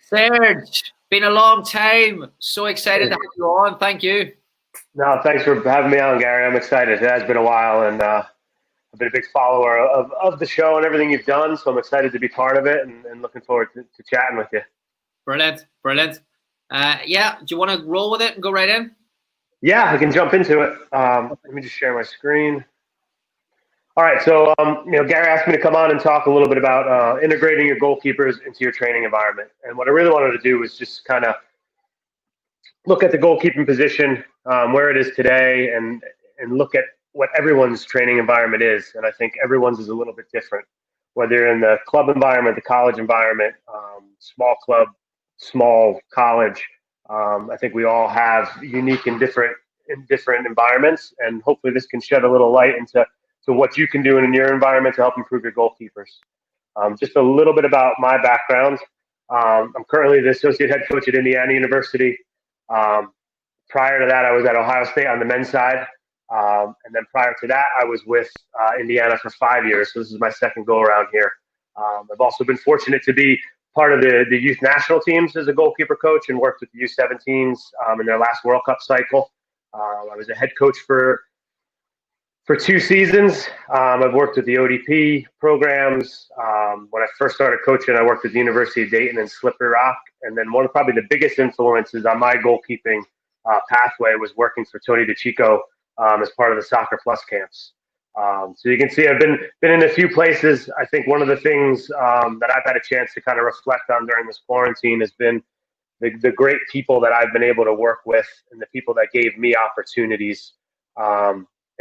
Serge, been a long time. So excited to have you on. Thank you. No, thanks for having me on, Gary. I'm excited. It has been a while, and I've been a big follower of the show and everything you've done, so I'm excited to be part of it and looking forward to chatting with you. Brilliant, brilliant. Yeah, do you want to roll with it and go right in? Yeah, I can jump into it. Let me just share my screen. All right, so Gary asked me to come on and talk a little bit about integrating your goalkeepers into your training environment, and what I really wanted to do was just kind of look at the goalkeeping position, where it is today, and look at what everyone's training environment is. And I think everyone's is a little bit different, whether you're in the club environment, the college environment, small club, small college. I think we all have unique and different environments, and hopefully this can shed a little light into what you can do in your environment to help improve your goalkeepers. Just a little bit about my background. I'm currently the associate head coach at Indiana University. Prior to that, I was at Ohio State on the men's side. And then prior to that, I was with Indiana for 5 years. So this is my second go around here. I've also been fortunate to be part of the youth national teams as a goalkeeper coach and worked with the U17s in their last World Cup cycle. I was a head coach for 2 seasons. I've worked with the ODP programs. When I first started coaching, I worked at the University of Dayton and Slippery Rock. And then one of probably the biggest influences on my goalkeeping pathway was working for Tony DeCicco as part of the Soccer Plus camps. So you can see I've been in a few places. I think one of the things that I've had a chance to kind of reflect on during this quarantine has been the great people that I've been able to work with and the people that gave me opportunities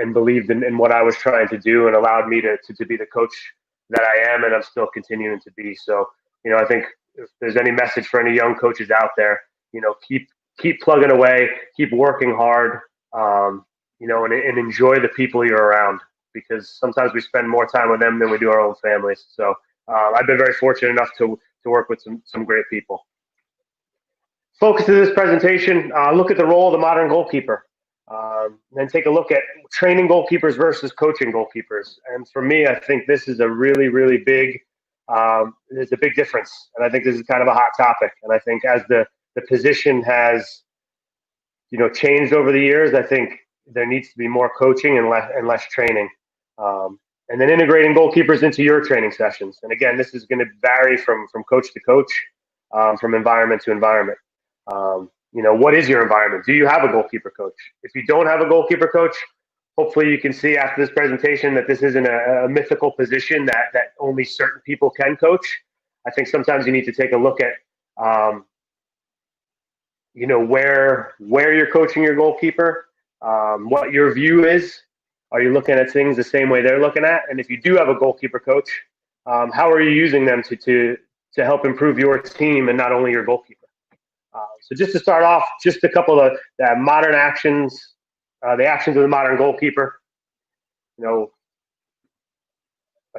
and believed in what I was trying to do and allowed me to be the coach that I am and I'm still continuing to be. So, I think if there's any message for any young coaches out there, keep plugging away, keep working hard, and enjoy the people you're around, because sometimes we spend more time with them than we do our own families. So I've been very fortunate enough to work with some great people. Focus of this presentation, look at the role of the modern goalkeeper. Then take a look at training goalkeepers versus coaching goalkeepers. And for me, I think this is a really, really big, there's a big difference. And I think this is kind of a hot topic. And I think as the position has, changed over the years, I think there needs to be more coaching and less training. And then integrating goalkeepers into your training sessions. And again, this is going to vary from coach to coach, from environment to environment. What is your environment? Do you have a goalkeeper coach? If you don't have a goalkeeper coach, hopefully you can see after this presentation that this isn't a mythical position that only certain people can coach. I think sometimes you need to take a look at, where you're coaching your goalkeeper, what your view is. Are you looking at things the same way they're looking at? And if you do have a goalkeeper coach, how are you using them to help improve your team and not only your goalkeeper? So just to start off, just a couple of the modern actions, the actions of the modern goalkeeper. I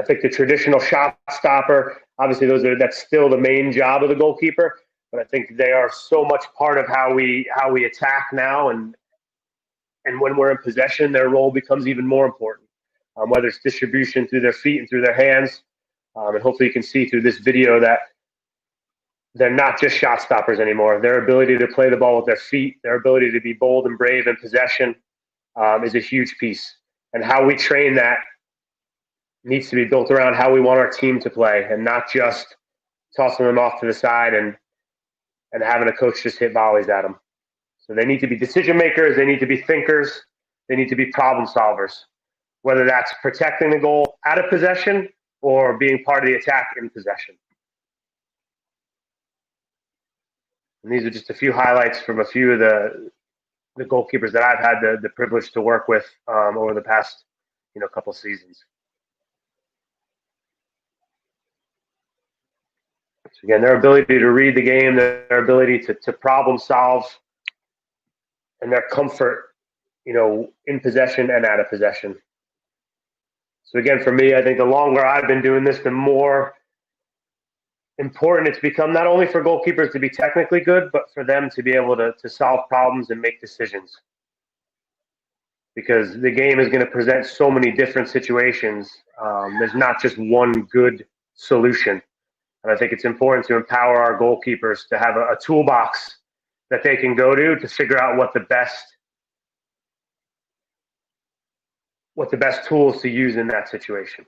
think the traditional shot stopper, obviously that's still the main job of the goalkeeper, but I think they are so much part of how we attack now, and when we're in possession, their role becomes even more important. Whether it's distribution through their feet and through their hands, and hopefully you can see through this video that they're not just shot stoppers anymore. Their ability to play the ball with their feet, their ability to be bold and brave in possession is a huge piece. And how we train that needs to be built around how we want our team to play, and not just tossing them off to the side and having a coach just hit volleys at them. So they need to be decision makers. They need to be thinkers. They need to be problem solvers, whether that's protecting the goal out of possession or being part of the attack in possession. And these are just a few highlights from a few of the goalkeepers that I've had the privilege to work with over the past couple seasons. So again, their ability to read the game, their ability to problem solve, and their comfort, in possession and out of possession. So again, for me, I think the longer I've been doing this, the more important it's become, not only for goalkeepers to be technically good, but for them to be able to solve problems and make decisions. Because the game is going to present so many different situations. There's not just one good solution. And I think it's important to empower our goalkeepers to have a toolbox that they can go to figure out what the best tools to use in that situation.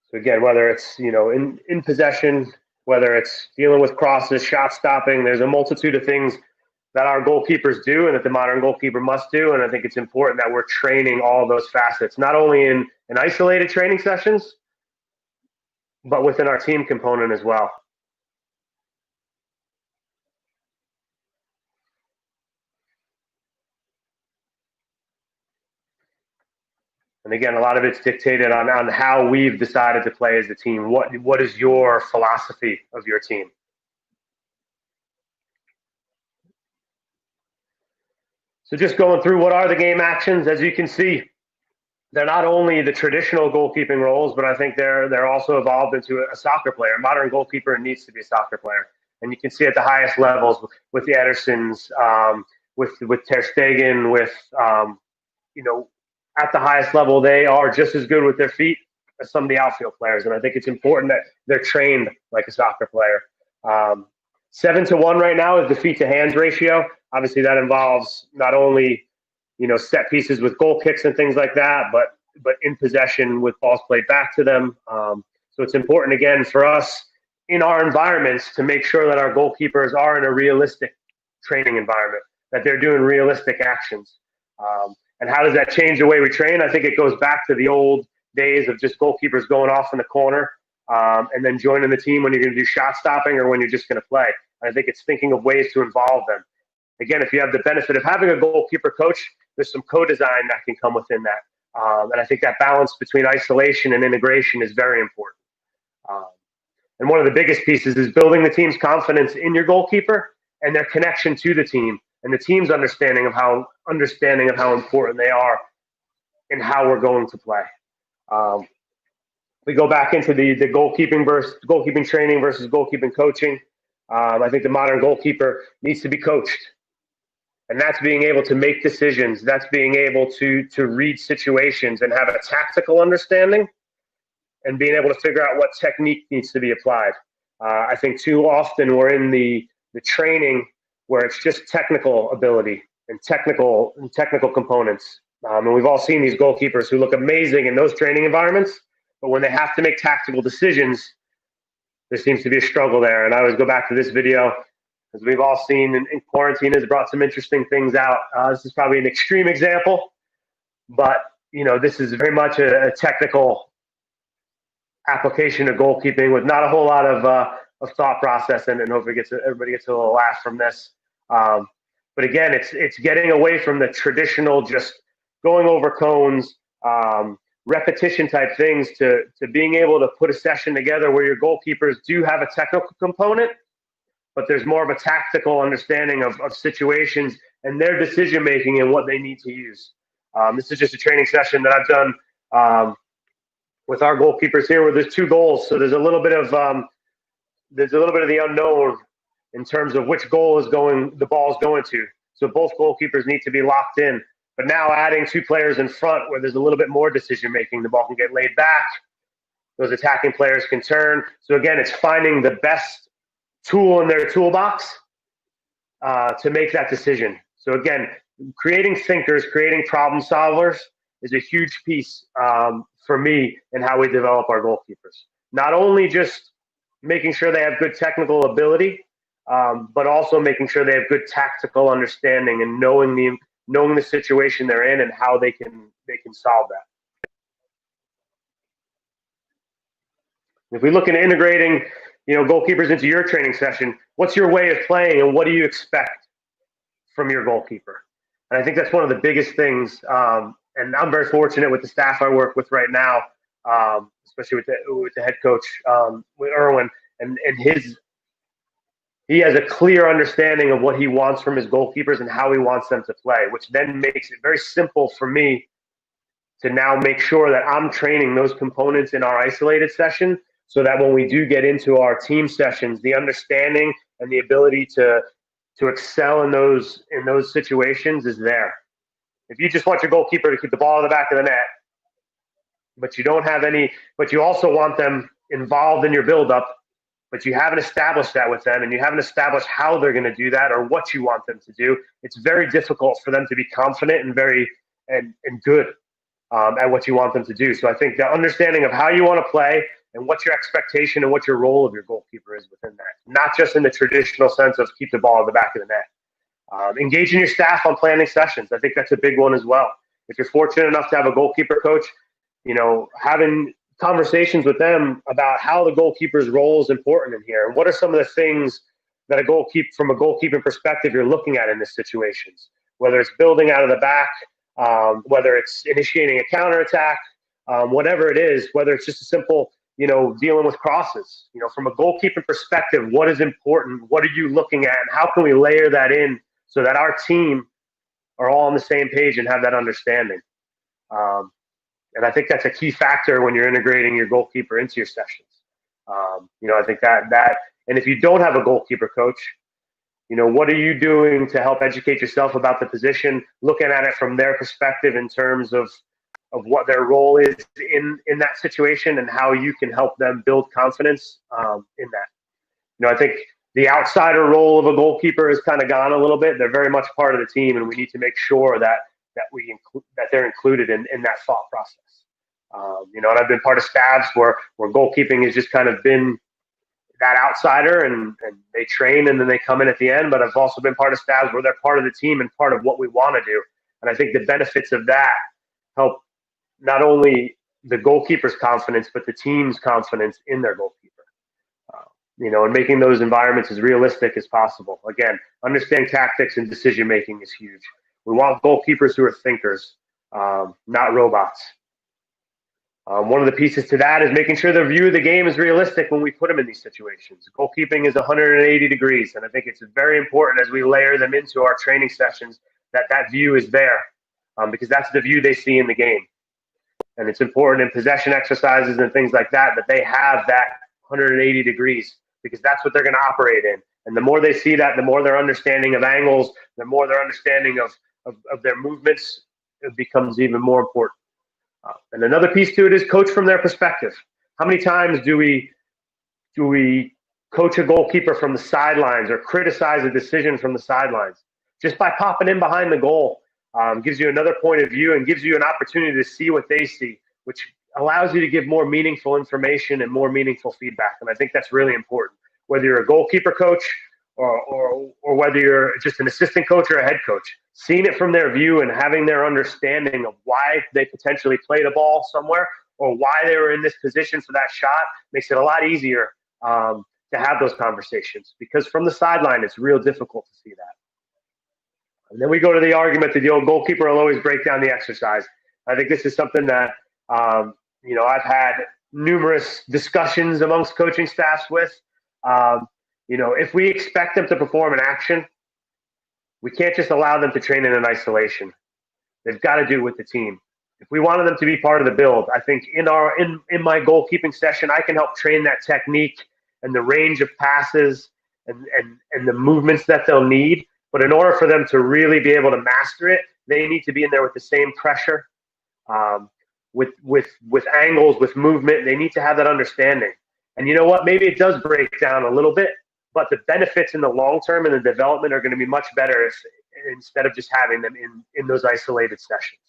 So again, whether it's in possession, whether it's dealing with crosses, shot stopping, there's a multitude of things that our goalkeepers do and that the modern goalkeeper must do. And I think it's important that we're training all those facets, not only in isolated training sessions, but within our team component as well. And again, a lot of it's dictated on how we've decided to play as a team. What is your philosophy of your team? So just going through what are the game actions, as you can see, they're not only the traditional goalkeeping roles, but I think they're also evolved into a soccer player. A modern goalkeeper needs to be a soccer player. And you can see at the highest levels with the Edersons, with Ter Stegen, with at the highest level, they are just as good with their feet as some of the outfield players. And I think it's important that they're trained like a soccer player. 7-to-1 right now is the feet to hands ratio. Obviously, that involves not only set pieces with goal kicks and things like that, but in possession with balls played back to them. So it's important again for us in our environments to make sure that our goalkeepers are in a realistic training environment, that they're doing realistic actions. And how does that change the way we train? I think it goes back to the old days of just goalkeepers going off in the corner and then joining the team when you're going to do shot stopping or when you're just going to play. And I think it's thinking of ways to involve them. Again, if you have the benefit of having a goalkeeper coach, there's some co-design that can come within that. And I think that balance between isolation and integration is very important. And one of the biggest pieces is building the team's confidence in your goalkeeper and their connection to the team and the team's understanding of how important they are and how we're going to play. We go back into the goalkeeping training versus goalkeeping coaching. I think the modern goalkeeper needs to be coached. And that's being able to make decisions. That's being able to read situations and have a tactical understanding and being able to figure out what technique needs to be applied. I think too often we're in the training where it's just technical ability and technical components. And we've all seen these goalkeepers who look amazing in those training environments, but when they have to make tactical decisions, there seems to be a struggle there. And I always go back to this video, as we've all seen in quarantine has brought some interesting things out. This is probably an extreme example, but this is very much a technical application of goalkeeping with not a whole lot of thought process, and hopefully everybody gets a little laugh from this. But again, it's getting away from the traditional just going over cones, repetition type things to being able to put a session together where your goalkeepers do have a technical component, but there's more of a tactical understanding of situations and their decision making and what they need to use. This is just a training session that I've done with our goalkeepers here, where there's 2 goals, so there's a little bit of the unknown in terms of which goal the ball is going to. So both goalkeepers need to be locked in. But now adding 2 players in front where there's a little bit more decision making, the ball can get laid back. Those attacking players can turn. So again, it's finding the best tool in their toolbox to make that decision. So again, creating thinkers, creating problem solvers is a huge piece for me in how we develop our goalkeepers. Not only just making sure they have good technical ability, but also making sure they have good tactical understanding and knowing the situation they're in and how they can solve that. If we look at integrating, goalkeepers into your training session, what's your way of playing and what do you expect from your goalkeeper? And I think that's one of the biggest things. And I'm very fortunate with the staff I work with right now, especially with the head coach, with Erwin, and he has a clear understanding of what he wants from his goalkeepers and how he wants them to play, which then makes it very simple for me to now make sure that I'm training those components in our isolated session, so that when we do get into our team sessions, the understanding and the ability to to excel in those situations is there. If you just want your goalkeeper to keep the ball in the back of the net, but you don't have any, but you also want them involved in your buildup, but you haven't established that with them, and you haven't established how they're going to do that or what you want them to do, it's very difficult for them to be confident and very and good at what you want them to do. So I think the understanding of how you want to play and what your expectation and what your role of your goalkeeper is within that, not just in the traditional sense of keep the ball in the back of the net. Engaging your staff on planning sessions. I think that's a big one as well. If you're fortunate enough to have a goalkeeper coach, having conversations with them about how the goalkeeper's role is important in here, and what are some of the things that from a goalkeeping perspective you're looking at in this situations, whether it's building out of the back, whether it's initiating a counterattack, whatever it is, whether it's just a simple, dealing with crosses. From a goalkeeping perspective, what is important? What are you looking at? And how can we layer that in so that our team are all on the same page and have that understanding? And I think that's a key factor when you're integrating your goalkeeper into your sessions. I think that, and if you don't have a goalkeeper coach, what are you doing to help educate yourself about the position, looking at it from their perspective in terms of what their role is in that situation and how you can help them build confidence in that. I think the outsider role of a goalkeeper has kind of gone a little bit. They're very much part of the team, and we need to make sure that they're included in that thought process. And I've been part of staffs where goalkeeping has just kind of been that outsider, and they train and then they come in at the end. But I've also been part of staffs where they're part of the team and part of what we want to do. And I think the benefits of that help not only the goalkeeper's confidence, but the team's confidence in their goalkeeper. And making those environments as realistic as possible. Again, understanding tactics and decision making is huge. We want goalkeepers who are thinkers, not robots. One of the pieces to that is making sure the view of the game is realistic when we put them in these situations. Goalkeeping is 180 degrees, and I think it's very important as we layer them into our training sessions that view is there, because that's the view they see in the game. And it's important in possession exercises and things like that they have that 180 degrees, because that's what they're going to operate in. And the more they see that, the more their understanding of angles, the more their understanding of their movements, it becomes even more important. And another piece to it is coach from their perspective. How many times do we coach a goalkeeper from the sidelines or criticize a decision from the sidelines? Just by popping in behind the goal gives you another point of view and gives you an opportunity to see what they see, which allows you to give more meaningful information and more meaningful feedback. And I think that's really important. Whether you're a goalkeeper coach or whether you're just an assistant coach or a head coach, seeing it from their view and having their understanding of why they potentially played a ball somewhere or why they were in this position for that shot makes it a lot easier to have those conversations, because from the sideline, it's real difficult to see that. And then we go to the argument that the old goalkeeper will always break down the exercise. I think this is something that, I've had numerous discussions amongst coaching staffs with. If we expect them to perform an action, we can't just allow them to train in isolation. They've got to do it with the team. If we wanted them to be part of the build, I think in my goalkeeping session, I can help train that technique and the range of passes and the movements that they'll need. But in order for them to really be able to master it, they need to be in there with the same pressure, with angles, with movement. They need to have that understanding. And you know what? Maybe it does break down a little bit, but the benefits in the long term and the development are going to be much better instead of just having them in those isolated sessions.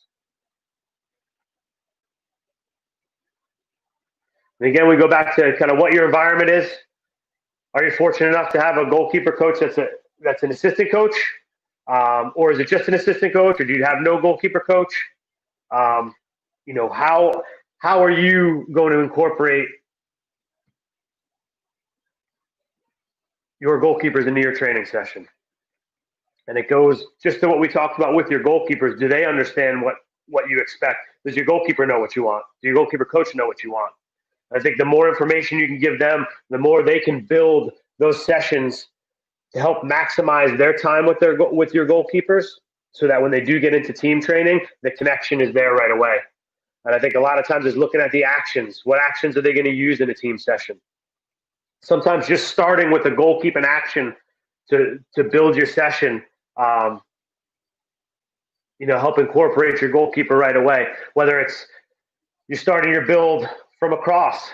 And again, we go back to kind of what your environment is. Are you fortunate enough to have a goalkeeper coach that's an assistant coach? Or is it just an assistant coach, or do you have no goalkeeper coach? How are you going to incorporate your goalkeepers into your training session? And it goes just to what we talked about with your goalkeepers. Do they understand what you expect? Does your goalkeeper know what you want? Does your goalkeeper coach know what you want? I think the more information you can give them, the more they can build those sessions to help maximize their time with your goalkeepers, so that when they do get into team training, the connection is there right away. And I think a lot of times is looking at the actions. What actions are they going to use in a team session? Sometimes just starting with a goalkeeping action to build your session, help incorporate your goalkeeper right away. Whether it's you're starting your build from a cross.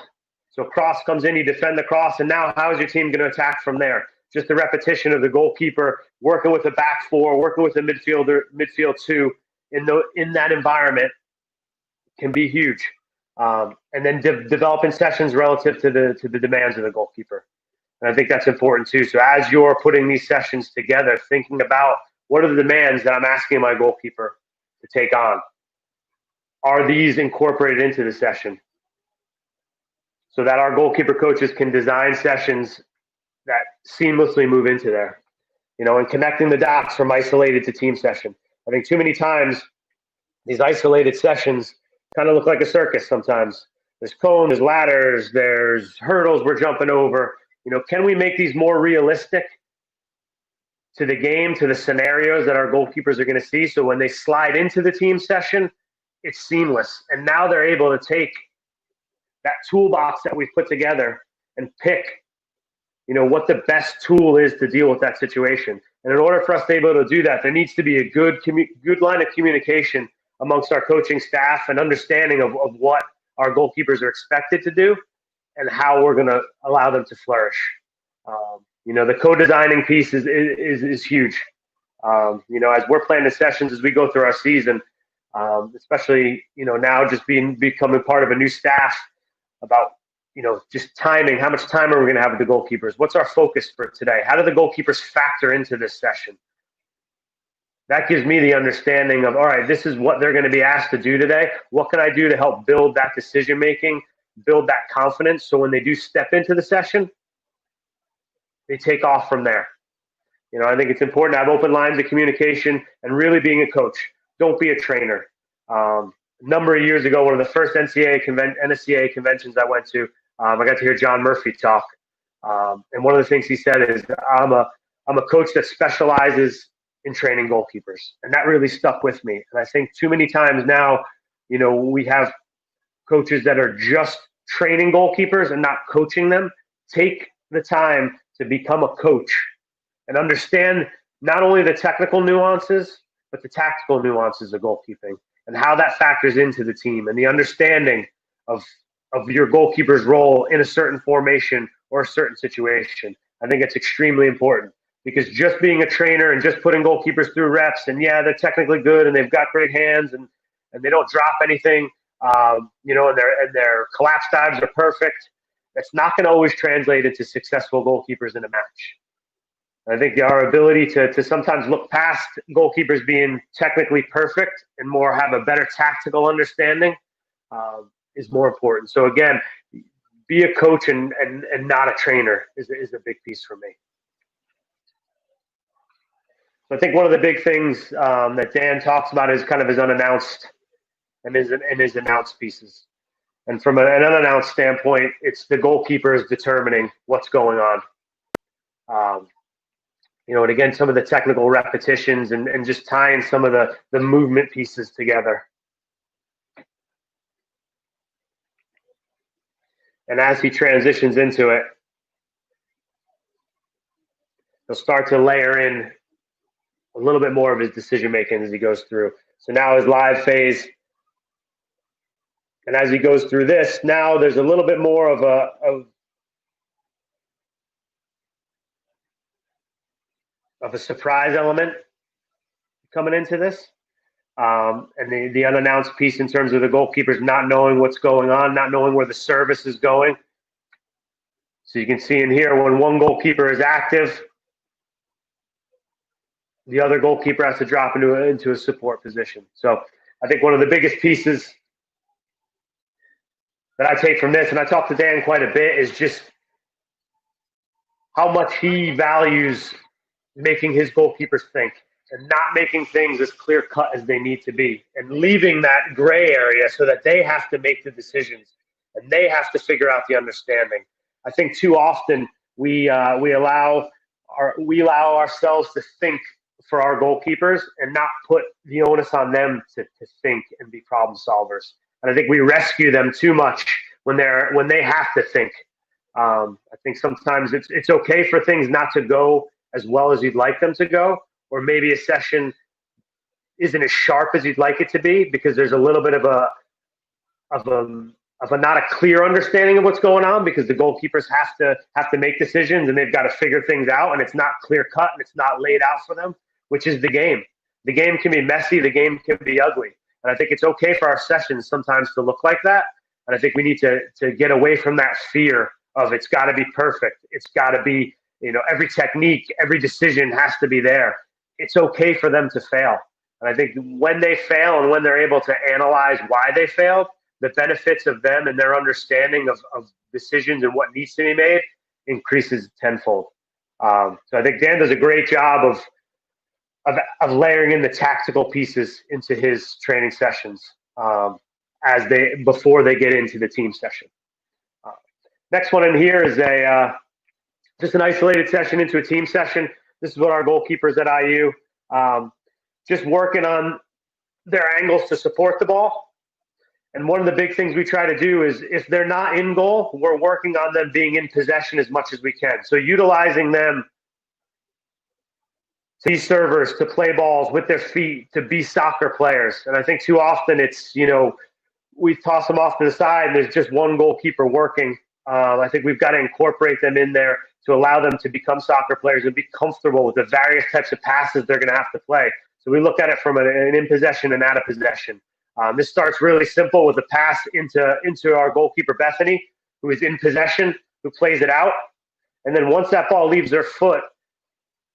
So cross comes in, you defend the cross, and now how is your team going to attack from there? Just the repetition of the goalkeeper working with the back four, working with the midfield two in that environment can be huge. And then developing sessions relative to the demands of the goalkeeper. And I think that's important too. So as you're putting these sessions together, thinking about what are the demands that I'm asking my goalkeeper to take on? Are these incorporated into the session? So that our goalkeeper coaches can design sessions that seamlessly move into there, and connecting the dots from isolated to team session. I think too many times these isolated sessions kind of look like a circus sometimes. There's cones, there's ladders, there's hurdles we're jumping over. Can we make these more realistic to the game, to the scenarios that our goalkeepers are going to see? So when they slide into the team session, it's seamless. And now they're able to take that toolbox that we've put together and pick, what the best tool is to deal with that situation. And in order for us to be able to do that, there needs to be a good line of communication amongst our coaching staff and understanding of what our goalkeepers are expected to do and how we're going to allow them to flourish. The co-designing piece is huge. As we're planning the sessions as we go through our season, especially, now just becoming part of a new staff, about, just timing, how much time are we going to have with the goalkeepers? What's our focus for today? How do the goalkeepers factor into this session? That gives me the understanding of, all right, this is what they're going to be asked to do today. What can I do to help build that decision-making, build that confidence, so when they do step into the session, they take off from there. I think it's important to have open lines of communication and really being a coach. Don't be a trainer. A number of years ago, one of the first NSCAA conventions I went to, I got to hear John Murphy talk. And one of the things he said is, I'm a coach that specializes in training goalkeepers. And that really stuck with me. And I think too many times now, we have coaches that are just training goalkeepers and not coaching them. Take the time to become a coach and understand not only the technical nuances, but the tactical nuances of goalkeeping and how that factors into the team and the understanding of your goalkeeper's role in a certain formation or a certain situation. I think it's extremely important, because just being a trainer and just putting goalkeepers through reps, and yeah, they're technically good and they've got great hands and they don't drop anything, and their collapse dives are perfect. That's not going to always translate into successful goalkeepers in a match. I think our ability to sometimes look past goalkeepers being technically perfect and more have a better tactical understanding is more important. So again, be a coach and not a trainer is a big piece for me. So I think one of the big things that Dan talks about is kind of his unannounced and his announced pieces. And from an unannounced standpoint, it's the goalkeepers determining what's going on. And again, some of the technical repetitions and just tying some of the movement pieces together. And as he transitions into it, he'll start to layer in a little bit more of his decision making as he goes through. So now his live phase. And as he goes through this, now there's a little bit more of a surprise element coming into this. And the unannounced piece in terms of the goalkeepers not knowing what's going on, not knowing where the service is going. So you can see in here, when one goalkeeper is active, the other goalkeeper has to drop into a support position. So I think one of the biggest pieces that I take from this, and I talk to Dan quite a bit, is just how much he values making his goalkeepers think and not making things as clear cut as they need to be, and leaving that gray area so that they have to make the decisions and they have to figure out the understanding. I think too often we allow ourselves to think for our goalkeepers and not put the onus on them to think and be problem solvers. And I think we rescue them too much when they have to think. I think sometimes it's okay for things not to go as well as you'd like them to go, or maybe a session isn't as sharp as you'd like it to be because there's a little bit of a not a clear understanding of what's going on, because the goalkeepers have to make decisions and they've got to figure things out, and it's not clear cut and it's not laid out for them, which is the game. The game can be messy, the game can be ugly. And I think it's okay for our sessions sometimes to look like that. And I think we need to get away from that fear of it's got to be perfect. It's got to be, every technique, every decision has to be there. It's okay for them to fail. And I think when they fail and when they're able to analyze why they failed, the benefits of them and their understanding of decisions and what needs to be made increases tenfold. So I think Dan does a great job of layering in the tactical pieces into his training sessions before they get into the team session. Next one in here is just an isolated session into a team session. This is what our goalkeepers at IU just working on their angles to support the ball. And one of the big things we try to do is if they're not in goal, we're working on them being in possession as much as we can. So utilizing them to be servers, to play balls with their feet, to be soccer players. And I think too often it's, we toss them off to the side and there's just one goalkeeper working. I think we've got to incorporate them in there to allow them to become soccer players and be comfortable with the various types of passes they're going to have to play. So we look at it from an in possession and out of possession. This starts really simple with a pass into our goalkeeper, Bethany, who is in possession, who plays it out. And then once that ball leaves her foot,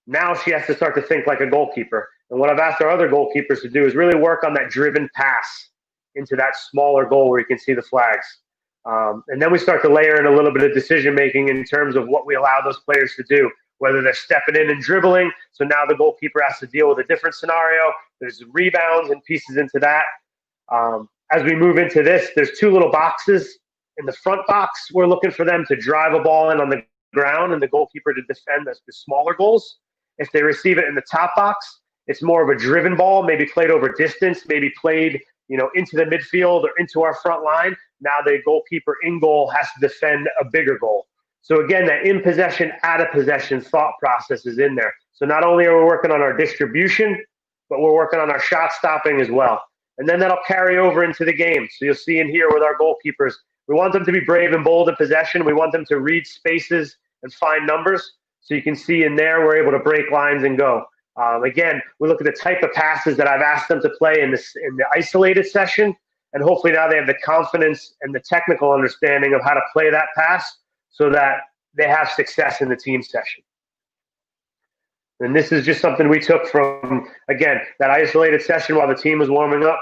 now she has to start to think like a goalkeeper. And what I've asked our other goalkeepers to do is really work on that driven pass into that smaller goal where you can see the flags. And then we start to layer in a little bit of decision-making in terms of what we allow those players to do, whether they're stepping in and dribbling. So now the goalkeeper has to deal with a different scenario. There's rebounds and pieces into that. As we move into this, there's two little boxes. In the front box, we're looking for them to drive a ball in on the ground and the goalkeeper to defend the smaller goals. If they receive it in the top box, it's more of a driven ball, maybe played over distance, maybe played into the midfield or into our front line. Now the goalkeeper in goal has to defend a bigger goal. So again, that in possession, out of possession thought process is in there. So not only are we working on our distribution, but we're working on our shot stopping as well. And then that'll carry over into the game. So you'll see in here with our goalkeepers, we want them to be brave and bold in possession. We want them to read spaces and find numbers. So you can see in there, we're able to break lines and go. Again, we look at the type of passes that I've asked them to play in the isolated session. And hopefully now they have the confidence and the technical understanding of how to play that pass so that they have success in the team session. And this is just something we took from, again, that isolated session while the team was warming up,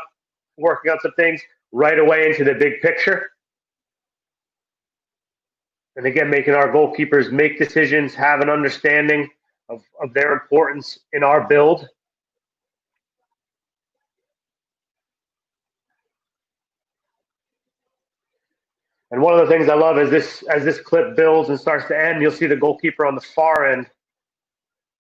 working on some things, right away into the big picture. And again, making our goalkeepers make decisions, have an understanding of their importance in our build. And one of the things I love is as this clip builds and starts to end, you'll see the goalkeeper on the far end.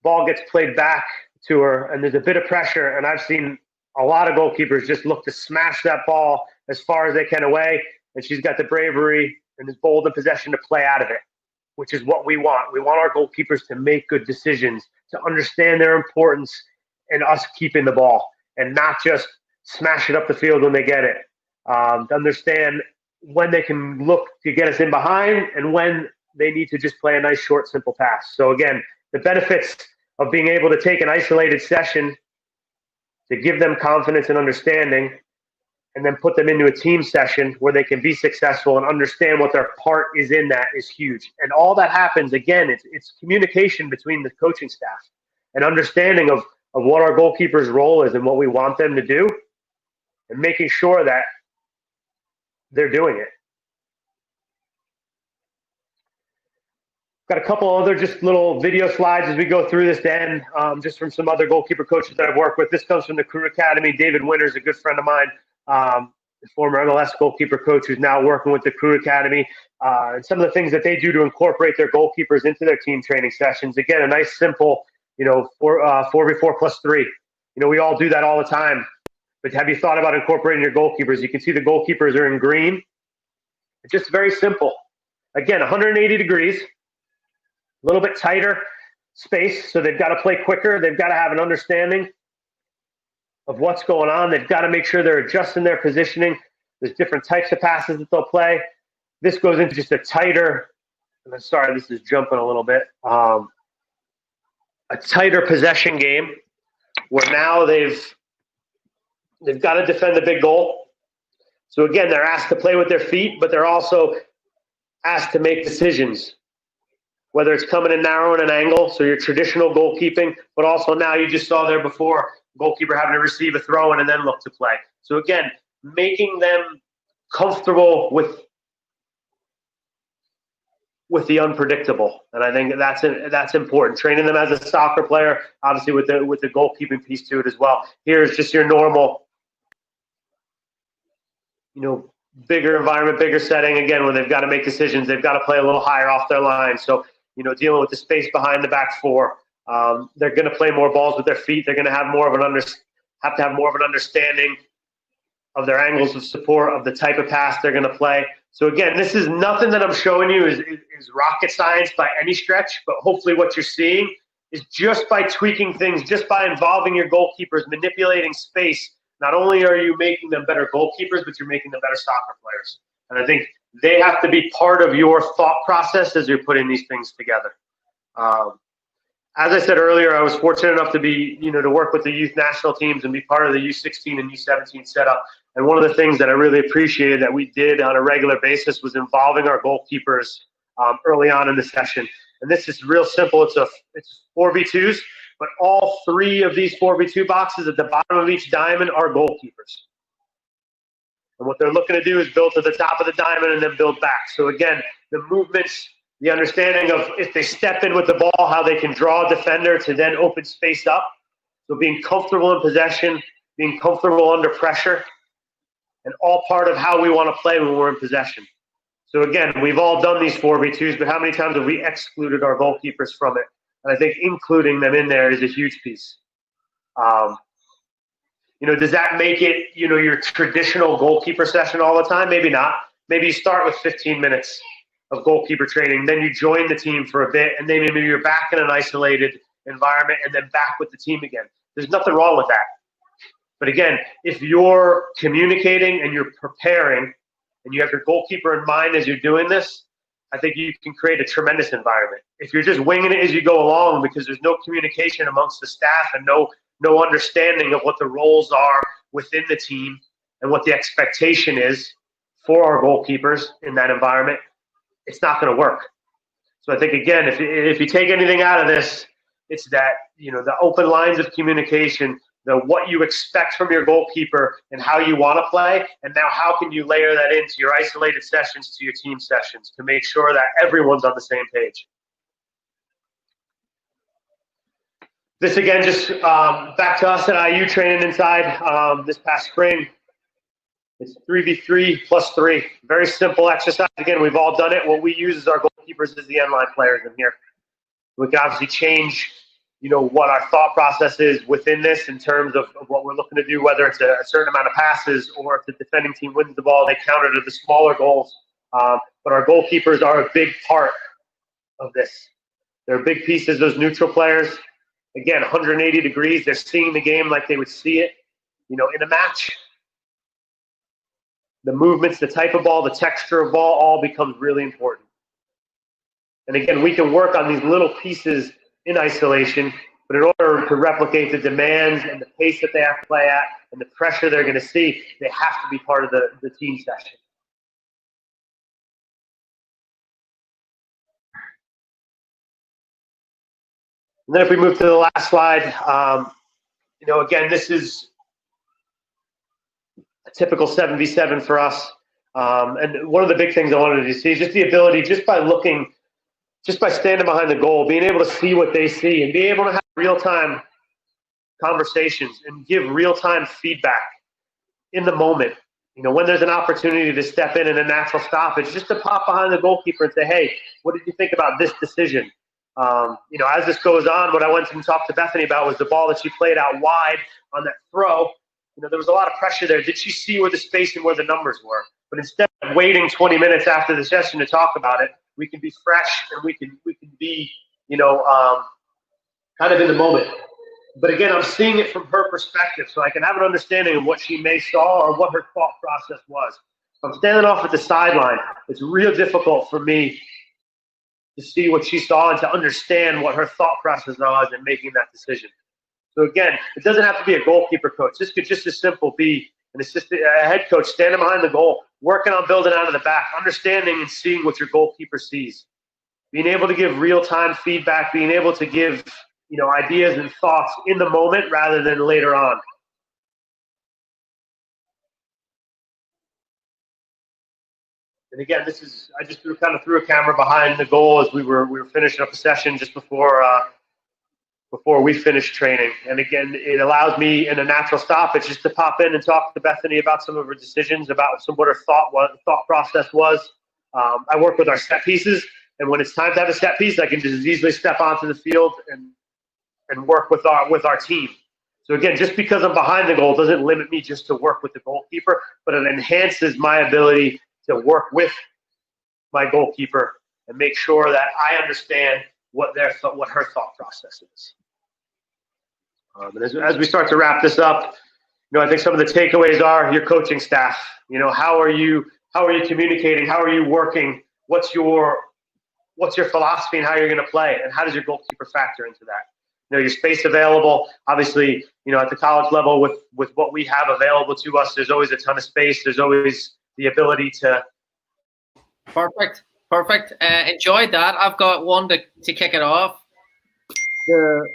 Ball gets played back to her, and there's a bit of pressure. And I've seen a lot of goalkeepers just look to smash that ball as far as they can away. And she's got the bravery and is bold in possession to play out of it, which is what we want. We want our goalkeepers to make good decisions, to understand their importance in us keeping the ball and not just smash it up the field when they get it. To understand when they can look to get us in behind and when they need to just play a nice, short, simple pass. So again, the benefits of being able to take an isolated session to give them confidence and understanding and then put them into a team session where they can be successful and understand what their part is in that is huge. And all that happens, again, it's communication between the coaching staff and understanding of what our goalkeeper's role is and what we want them to do and making sure that they're doing it. Got a couple other just little video slides as we go through this to end, just from some other goalkeeper coaches that I've worked with. This comes from the Crew Academy. David Winters, a good friend of mine, the former MLS goalkeeper coach who's now working with the Crew Academy. And some of the things that they do to incorporate their goalkeepers into their team training sessions. Again, a nice, simple, 4v4 plus 3. We all do that all the time. But have you thought about incorporating your goalkeepers? You can see the goalkeepers are in green. It's just very simple. Again, 180 degrees. A little bit tighter. space, so they've got to play quicker. They've got to have an understanding of what's going on. They've got to make sure they're adjusting their positioning. There's different types of passes that they'll play. This goes into just a tighter, and I'm sorry, this is jumping a little bit, a tighter possession game where now they've got to defend the big goal. So again, they're asked to play with their feet, but they're also asked to make decisions, whether it's coming in narrow in an angle, so your traditional goalkeeping, but also now you just saw there before, goalkeeper having to receive a throw in and then look to play. So again, making them comfortable with the unpredictable, and I think that's important. Training them as a soccer player, obviously with the goalkeeping piece to it as well. Here's just your normal, bigger environment, bigger setting. Again, when they've got to make decisions, they've got to play a little higher off their line. So dealing with the space behind the back four, they're going to play more balls with their feet. They're going to have more of an understanding of their angles of support, of the type of pass they're going to play. So again, this is nothing that I'm showing you is rocket science by any stretch, but hopefully what you're seeing is just by tweaking things, just by involving your goalkeepers, manipulating space, not only are you making them better goalkeepers, but you're making them better soccer players. And I think they have to be part of your thought process as you're putting these things together. As I said earlier, I was fortunate enough to be, to work with the youth national teams and be part of the U16 and U17 setup. And one of the things that I really appreciated that we did on a regular basis was involving our goalkeepers early on in the session. And this is real simple. It's 4v2s, but all three of these 4v2 boxes at the bottom of each diamond are goalkeepers. And what they're looking to do is build to the top of the diamond and then build back. So again, the movements, the understanding of if they step in with the ball, how they can draw a defender to then open space up. So being comfortable in possession, being comfortable under pressure, and all part of how we want to play when we're in possession. So again, we've all done these 4v2s, but how many times have we excluded our goalkeepers from it? And I think including them in there is a huge piece. Does that make it, your traditional goalkeeper session all the time? Maybe not. Maybe you start with 15 minutes of goalkeeper training, then you join the team for a bit, and then maybe you're back in an isolated environment and then back with the team again. There's nothing wrong with that. But again, if you're communicating and you're preparing and you have your goalkeeper in mind as you're doing this, I think you can create a tremendous environment. If you're just winging it as you go along because there's no communication amongst the staff and no understanding of what the roles are within the team and what the expectation is for our goalkeepers in that environment, it's not going to work. So I think, again, if you take anything out of this, it's that, the open lines of communication, what you expect from your goalkeeper and how you want to play, and now how can you layer that into your isolated sessions to your team sessions to make sure that everyone's on the same page. This again, just back to us at IU training inside this past spring. It's 3v3 plus 3. Very simple exercise. Again, we've all done it. What we use as our goalkeepers is the end line players in here. We can obviously change what our thought process is within this in terms of what we're looking to do, whether it's a certain amount of passes or if the defending team wins the ball, they counter to the smaller goals. But our goalkeepers are a big part of this. They're big pieces, those neutral players. Again, 180 degrees. They're seeing the game like they would see it, in a match. The movements, the type of ball, the texture of ball all becomes really important. And again, we can work on these little pieces in isolation, but in order to replicate the demands and the pace that they have to play at and the pressure they're going to see, they have to be part of the team session. And then if we move to the last slide, again, this is a typical 7v7 for us. And one of the big things I wanted to see is just the ability, just by standing behind the goal, being able to see what they see and be able to have real-time conversations and give real-time feedback in the moment. When there's an opportunity to step in a natural stoppage, just to pop behind the goalkeeper and say, hey, what did you think about this decision? As this goes on, what I went and talked to Bethany about was the ball that she played out wide on that throw. There was a lot of pressure there. Did she see where the space and where the numbers were? But instead of waiting 20 minutes after the session to talk about it, we can be fresh and we can be, kind of in the moment. But again, I'm seeing it from her perspective, so I can have an understanding of what she may saw or what her thought process was. If I'm standing off at the sideline, it's real difficult for me to see what she saw and to understand what her thought process was in making that decision. So again, it doesn't have to be a goalkeeper coach. This could just as simple be an assistant, a head coach standing behind the goal, working on building out of the back, understanding and seeing what your goalkeeper sees, being able to give real-time feedback, being able to give ideas and thoughts in the moment rather than later on. And again, I just threw a camera behind the goal as we were finishing up a session just before we finished training. And again, it allows me in a natural stoppage just to pop in and talk to Bethany about some of her decisions, about what her thought process was. I work with our set pieces, and when it's time to have a set piece, I can just easily step onto the field and work with our team. So again, just because I'm behind the goal doesn't limit me just to work with the goalkeeper, but it enhances my ability to work with my goalkeeper and make sure that I understand what her thought process is. And as we start to wrap this up, I think some of the takeaways are your coaching staff. How are you communicating? How are you working? What's your philosophy and how you're going to play? And how does your goalkeeper factor into that? Your space available. Obviously, at the college level with what we have available to us, there's always a ton of space. There's always the ability to. Perfect. Enjoyed that. I've got one to kick it off. The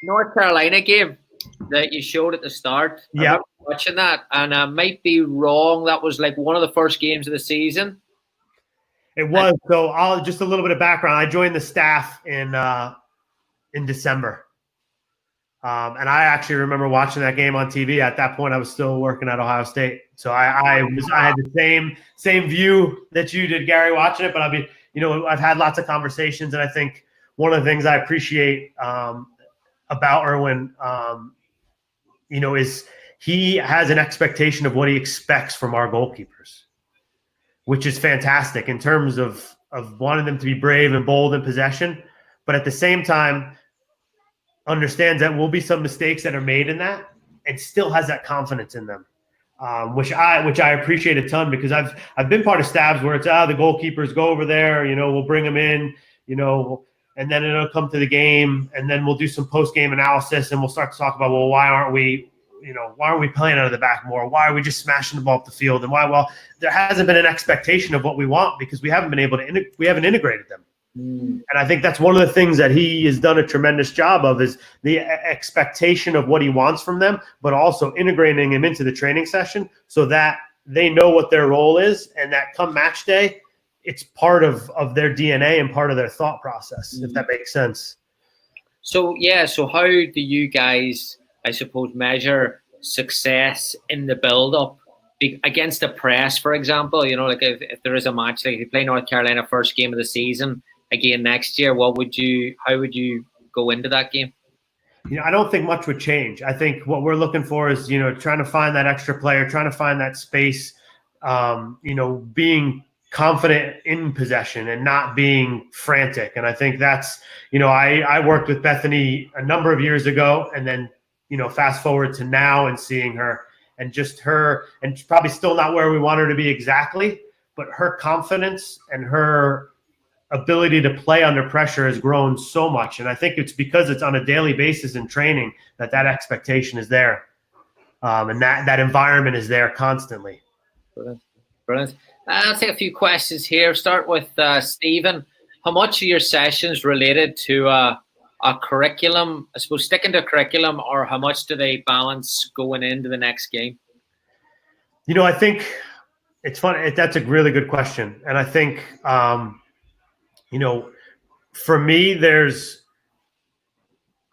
North Carolina game that you showed at the start. Yeah. Watching that, and I might be wrong. That was like one of the first games of the season. It was. So I'll just a little bit of background. I joined the staff in December. And I actually remember watching that game on TV. At that point, I was still working at Ohio State. So I had the same view that you did, Gary, watching it. But I've had lots of conversations, and I think one of the things I appreciate about Erwin, is he has an expectation of what he expects from our goalkeepers, which is fantastic in terms of wanting them to be brave and bold in possession, but at the same time understands that will be some mistakes that are made in that, and still has that confidence in them, which I appreciate a ton, because I've been part of staffs where it's the goalkeepers go over there, we'll bring them in, and then it'll come to the game, and then we'll do some post-game analysis, and we'll start to talk about, well, why aren't we playing out of the back more? Why are we just smashing the ball up the field? And why? Well, there hasn't been an expectation of what we want because we haven't been able to we haven't integrated them. And I think that's one of the things that he has done a tremendous job of, is the expectation of what he wants from them, but also integrating them into the training session so that they know what their role is, and that come match day, it's part of their DNA and part of their thought process, if that makes sense. So how do you guys, I suppose, measure success in the build-up against the press, for example? Like if there is a match, like if you play North Carolina first game of the season again next year, how would you go into that game? I don't think much would change. I think what we're looking for is, trying to find that extra player, trying to find that space, being confident in possession and not being frantic. And I think that's, I worked with Bethany a number of years ago, and then, fast forward to now and seeing her, and just her, and she's probably still not where we want her to be exactly, but her confidence and her ability to play under pressure has grown so much. And I think it's because it's on a daily basis in training that expectation is there. And that environment is there constantly. Brilliant. I'll take a few questions here. Start with Stephen. How much of your sessions related to a curriculum, I suppose, sticking to a curriculum, or how much do they balance going into the next game? I think it's fun. That's a really good question. And I think, for me,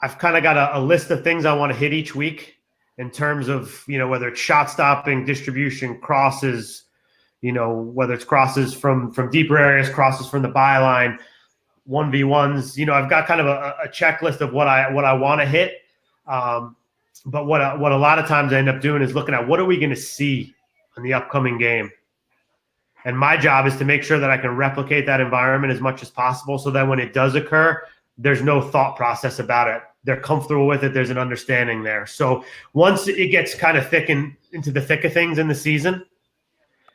I've kind of got a list of things I want to hit each week in terms of, whether it's shot stopping, distribution, crosses, whether it's crosses from deeper areas, crosses from the byline, 1v1s. I've got kind of a checklist of what I want to hit. But what a lot of times I end up doing is looking at what are we going to see in the upcoming game. And my job is to make sure that I can replicate that environment as much as possible, so that when it does occur, there's no thought process about it. They're comfortable with it. There's an understanding there. So once it gets kind of into the thick of things in the season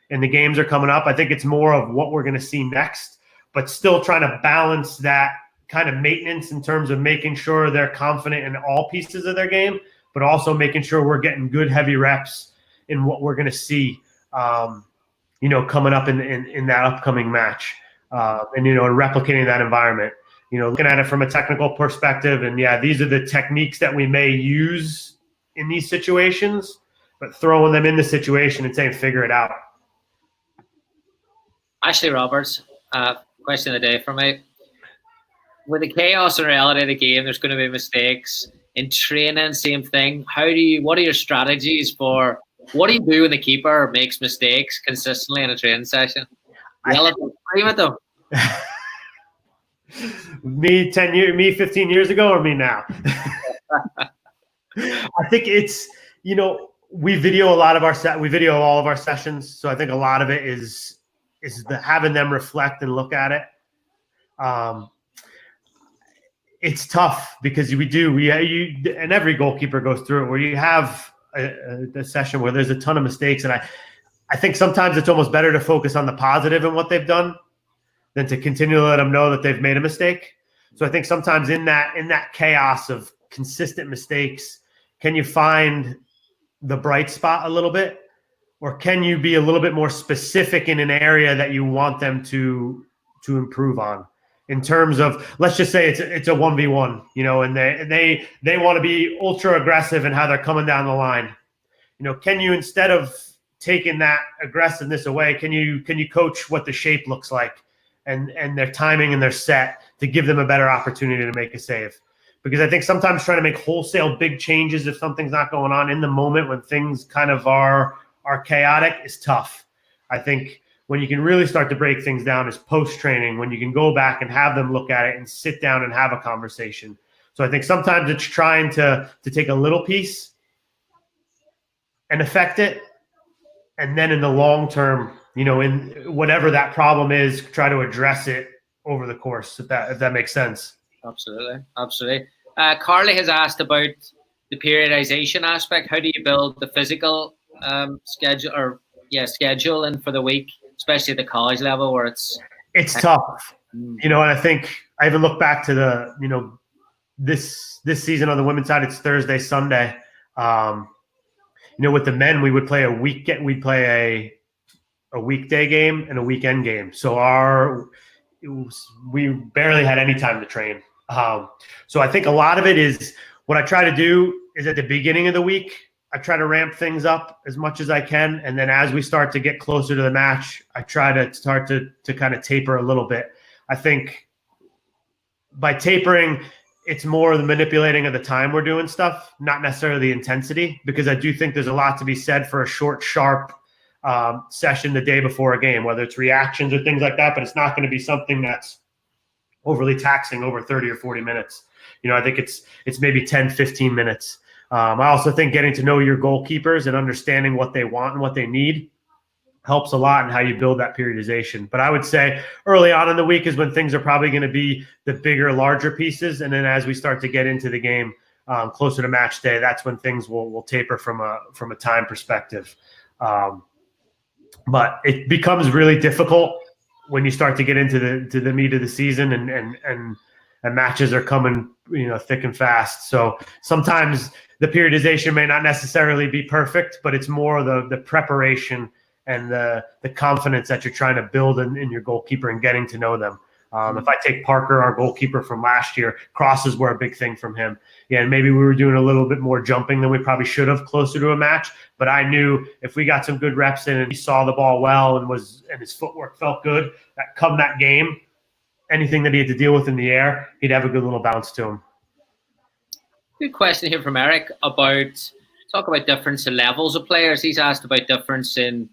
and the games are coming up, I think it's more of what we're going to see next, but still trying to balance that kind of maintenance in terms of making sure they're confident in all pieces of their game, but also making sure we're getting good heavy reps in what we're going to see, coming up in that upcoming match, and replicating that environment. Looking at it from a technical perspective, and these are the techniques that we may use in these situations, but throwing them in the situation and saying, figure it out. Ashley Roberts, question of the day for me. With the chaos and reality of the game, there's going to be mistakes. In training, same thing. What are your strategies for, what do you do when the keeper makes mistakes consistently in a training session? Yell at them, scream at them. Me 15 years ago, or me now? I think it's, we video all of our sessions. So I think a lot of it is having them reflect and look at it. It's tough because and every goalkeeper goes through it, where you have a session where there's a ton of mistakes. And I think sometimes it's almost better to focus on the positive in what they've done than to continue to let them know that they've made a mistake. So I think sometimes in that chaos of consistent mistakes, can you find the bright spot a little bit? Or can you be a little bit more specific in an area that you want them to improve on? In terms of, let's just say it's a 1v1, and they want to be ultra aggressive in how they're coming down the line. Can you, instead of taking that aggressiveness away, can you coach what the shape looks like and their timing and their set to give them a better opportunity to make a save? Because I think sometimes trying to make wholesale big changes if something's not going on in the moment when things kind of are chaotic is tough. I think when you can really start to break things down is post-training, when you can go back and have them look at it and sit down and have a conversation. So I think sometimes it's trying to take a little piece and affect it, and then in the long term, in whatever that problem is, try to address it over the course, if that makes sense. Absolutely. Carly has asked about the periodization aspect. How do you build the physical schedule in for the week, especially at the college level where it's tough. And I think I even look back to this season on the women's side, it's Thursday, Sunday. With the men, we would play a weekday game and a weekend game. So we barely had any time to train. So I think a lot of it is, what I try to do is at the beginning of the week, I try to ramp things up as much as I can. And then as we start to get closer to the match, I try to start to kind of taper a little bit. I think by tapering, it's more the manipulating of the time we're doing stuff, not necessarily the intensity, because I do think there's a lot to be said for a short, sharp session the day before a game, whether it's reactions or things like that, but it's not going to be something that's overly taxing over 30 or 40 minutes. I think it's maybe 10, 15 minutes. I also think getting to know your goalkeepers and understanding what they want and what they need helps a lot in how you build that periodization. But I would say early on in the week is when things are probably going to be the bigger, larger pieces. And then as we start to get into the game, closer to match day, that's when things will taper from a time perspective. But it becomes really difficult when you start to get into the meat of the season and matches are coming, thick and fast. So sometimes the periodization may not necessarily be perfect, but it's more the preparation and the confidence that you're trying to build in your goalkeeper and getting to know them. If I take Parker, our goalkeeper from last year, crosses were a big thing from him. Yeah, and maybe we were doing a little bit more jumping than we probably should have closer to a match. But I knew if we got some good reps in and he saw the ball well and his footwork felt good, that come that game, anything that he had to deal with in the air, he'd have a good little bounce to him. Good question here from Eric talk about difference in levels of players. He's asked about difference in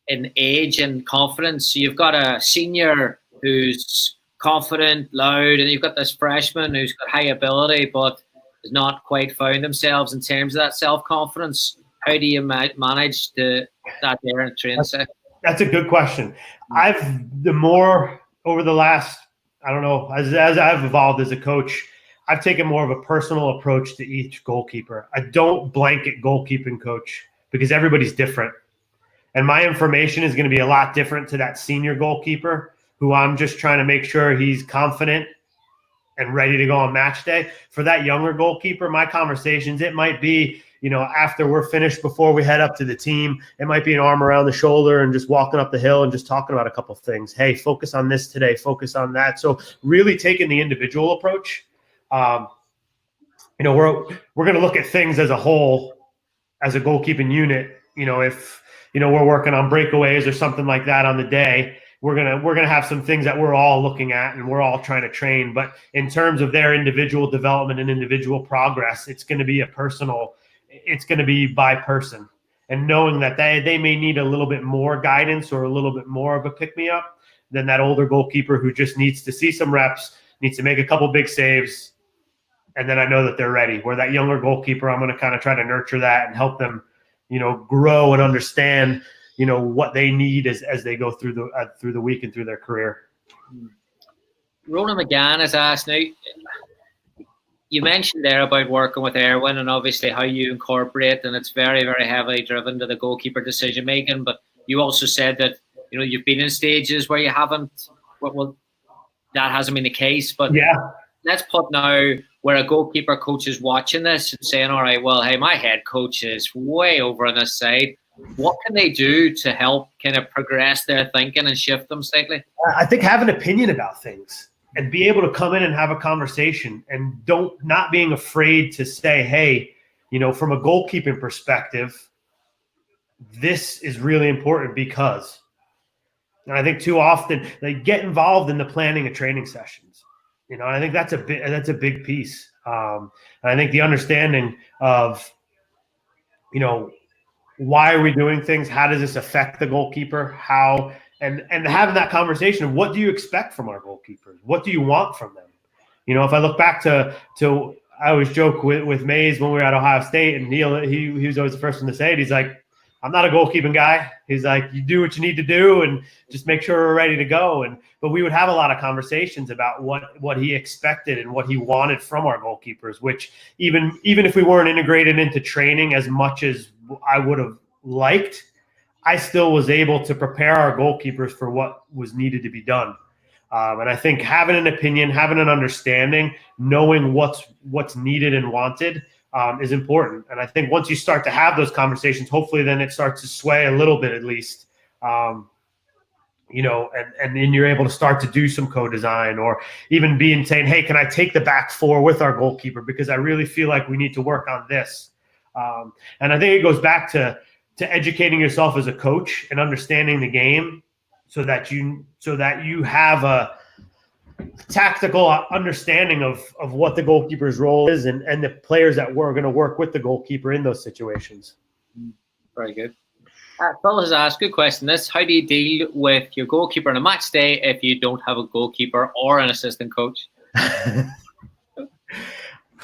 age and confidence. So you've got a senior who's confident, loud, and you've got this freshman who's got high ability but has not quite found themselves in terms of that self-confidence. How do you manage that there in a training set? That's a good question. Over the last, I don't know, as I've evolved as a coach, I've taken more of a personal approach to each goalkeeper. I don't blanket goalkeeping coach because everybody's different. And my information is going to be a lot different to that senior goalkeeper who I'm just trying to make sure he's confident and ready to go on match day. For that younger goalkeeper, my conversations, it might be, after we're finished, before we head up to the team, it might be an arm around the shoulder and just walking up the hill and just talking about a couple of things. Hey, focus on this today, focus on that. So really taking the individual approach. We're going to look at things as a whole, as a goalkeeping unit. If we're working on breakaways or something like that on the day, we're gonna have some things that we're all looking at and we're all trying to train. But in terms of their individual development and individual progress, it's going to be it's going to be by person, and knowing that they may need a little bit more guidance or a little bit more of a pick me up than that older goalkeeper who just needs to see some reps, needs to make a couple big saves, and then I know that they're ready. Where that younger goalkeeper, I'm going to kind of try to nurture that and help them, grow and understand, what they need as they go through the week and through their career. Ronan McGann has asked, now, you mentioned there about working with Erwin and obviously how you incorporate, and it's very, very heavily driven to the goalkeeper decision making. But you also said that you've been in stages where you haven't. Well, that hasn't been the case. But yeah, let's put now where a goalkeeper coach is watching this and saying, "All right, well, hey, my head coach is way over on this side. What can they do to help kind of progress their thinking and shift them slightly?" I think have an opinion about things and be able to come in and have a conversation, and not being afraid to say, hey, from a goalkeeping perspective, this is really important because, and I think too often they get involved in the planning of training sessions. I think that's a big piece. And I think the understanding of, why are we doing things? How does this affect the goalkeeper? How, and having that conversation of what do you expect from our goalkeepers? What do you want from them? If I look back to I always joke with Mays when we were at Ohio State, and he was always the first one to say it. He's like, I'm not a goalkeeping guy. He's like, you do what you need to do and just make sure we're ready to go. But we would have a lot of conversations about what he expected and what he wanted from our goalkeepers, which even if we weren't integrated into training as much as I would have liked, I still was able to prepare our goalkeepers for what was needed to be done. And I think having an opinion, having an understanding, knowing what's needed and wanted is important. And I think once you start to have those conversations, hopefully then it starts to sway a little bit at least, and then you're able to start to do some co-design, or even saying, hey, can I take the back four with our goalkeeper? Because I really feel like we need to work on this. And I think it goes back to educating yourself as a coach and understanding the game so that you have a tactical understanding of what the goalkeeper's role is and the players that we're going to work with the goalkeeper in those situations. Very good. Phil has asked, good question. How do you deal with your goalkeeper on a match day if you don't have a goalkeeper or an assistant coach?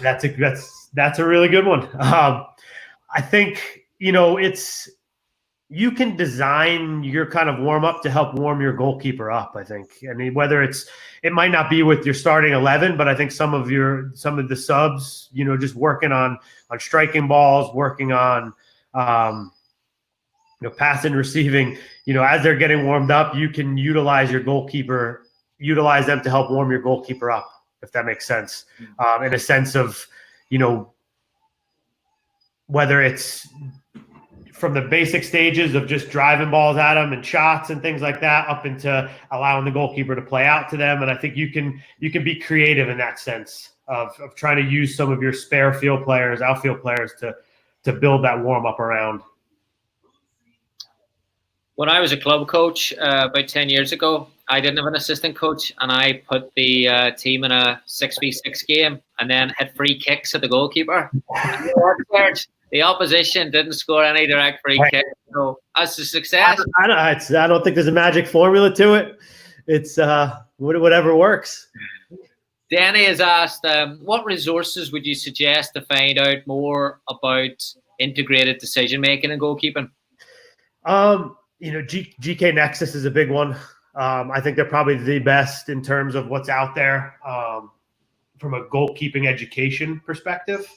That's a really good one. I think, you can design your kind of warm up to help warm your goalkeeper up. I think, whether it might not be with your starting 11, but I think some of the subs, just working on striking balls, working on, pass and receiving, as they're getting warmed up, you can utilize them to help warm your goalkeeper up, if that makes sense. In a sense of, whether it's from the basic stages of just driving balls at them and shots and things like that, up into allowing the goalkeeper to play out to them. And I think you can be creative in that sense of trying to use some of your spare outfield players to build that warm up around. When I was a club coach about 10 years ago, I didn't have an assistant coach, and I put the team in a 6v6 game and then hit free kicks at the goalkeeper. The opposition didn't score any direct free kicks, so that's a success. I don't think there's a magic formula to it. It's whatever works. Danny has asked, what resources would you suggest to find out more about integrated decision making in goalkeeping? GK Nexus is a big one. I think they're probably the best in terms of what's out there from a goalkeeping education perspective.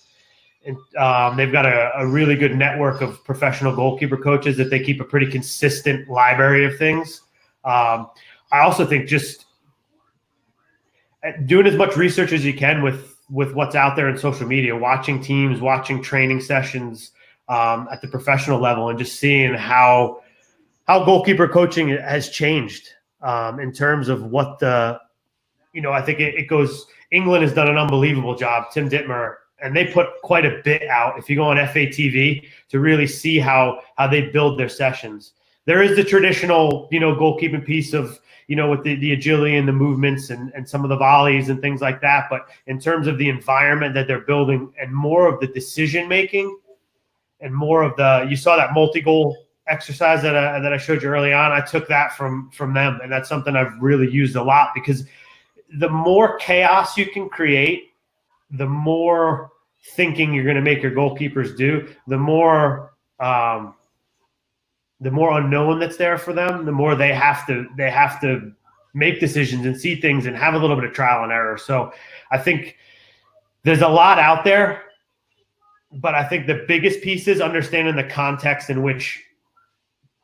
And they've got a really good network of professional goalkeeper coaches that they keep a pretty consistent library of things. I also think just doing as much research as you can with what's out there in social media, watching teams, watching training sessions at the professional level, and just seeing how goalkeeper coaching has changed in terms of what I think it goes. England has done an unbelievable job. Tim Dittmer, and they put quite a bit out. If you go on FATV to really see how they build their sessions, there is the traditional, goalkeeping piece of, with the agility and the movements and some of the volleys and things like that. But in terms of the environment that they're building and more of the decision making and more of you saw that multi-goal exercise that I showed you early on. I took that from them, and that's something I've really used a lot, because the more chaos you can create, the more thinking you're going to make your goalkeepers do, the more unknown that's there for them, the more they have to make decisions and see things and have a little bit of trial and error. So I think there's a lot out there, but I think the biggest piece is understanding the context in which